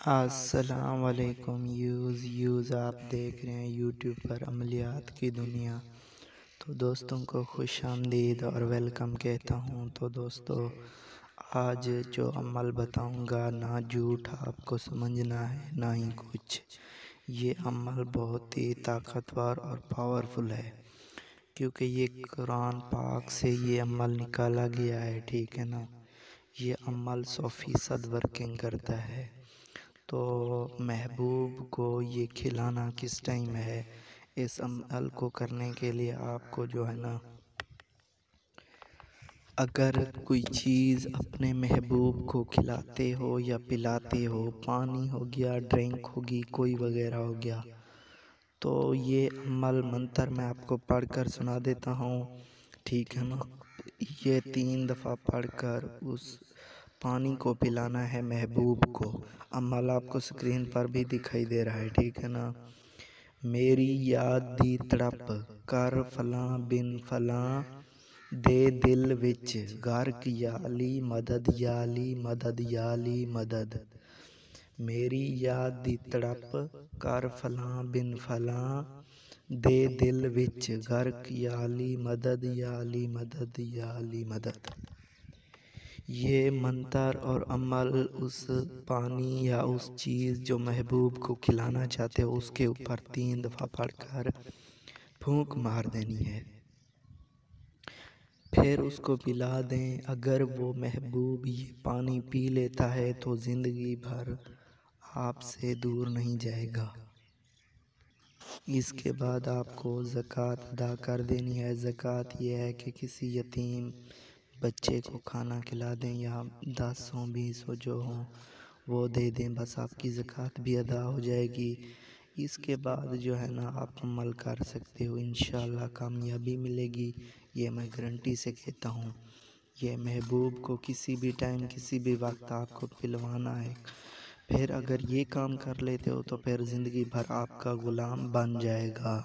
السلام علیکم یوز آپ دیکھ رہے ہیں یوٹیوب پر عملیات کی دنیا۔ تو دوستوں کو خوش آمدید اور ویلکم کہتا ہوں۔ تو دوستو، آج جو عمل بتاؤں گا نہ جھوٹ آپ کو سمجھنا ہے نہ ہی کچھ۔ یہ عمل بہت ہی طاقتور اور پاورفل ہے، کیونکہ یہ قرآن پاک سے یہ عمل نکالا گیا ہے، ٹھیک ہے نا۔ یہ عمل 100% ورکنگ کرتا ہے۔ تو محبوب کو یہ کھلانا کس ٹائم ہے؟ اس عمل کو کرنے کے لیے آپ کو جو ہے نا، اگر کوئی چیز اپنے محبوب کو کھلاتے ہو یا پلاتے ہو، پانی ہو گیا، ڈرنک ہوگی، کوئی وغیرہ ہو گیا، تو یہ عمل منتر میں آپ کو پڑھ کر سنا دیتا ہوں، ٹھیک ہے نا۔ یہ 3 دفعہ پڑھ کر اس پانی کو پلانا ہے محبوب کو۔ عمل آپ کو سکرین پر بھی دکھائی دے رہا ہے، ٹھیک ہے نا۔ میری یاد دی تڑپ کر فلاں بن فلاں دے دل وچ، غرق یالی مدد یالی مدد یالی مدد۔ میری یاد دی تڑپ کر فلاں بن فلاں دے دل وچ، غرق یالی مدد یالی مدد یالی مدد۔ یہ منتر اور عمل اس پانی یا اس چیز جو محبوب کو کھلانا چاہتے ہو اس کے اوپر 3 دفعہ پڑھ کر پھونک مار دینی ہے، پھر اس کو پلا دیں۔ اگر وہ محبوب یہ پانی پی لیتا ہے تو زندگی بھر آپ سے دور نہیں جائے گا۔ اس کے بعد آپ کو زکوٰۃ ادا کر دینی ہے۔ زکوٰۃ یہ ہے کہ کسی یتیم بچے کو کھانا کھلا دیں، یا 10 ہوں 20 ہو جو ہوں وہ دے دیں، بس آپ کی زکوٰۃ بھی ادا ہو جائے گی۔ اس کے بعد جو ہے نا آپ عمل کر سکتے ہو، انشاءاللہ کامیابی ملے گی، یہ میں گارنٹی سے کہتا ہوں۔ یہ محبوب کو کسی بھی ٹائم کسی بھی وقت آپ کو پلوانا ہے، پھر اگر یہ کام کر لیتے ہو تو پھر زندگی بھر آپ کا غلام بن جائے گا۔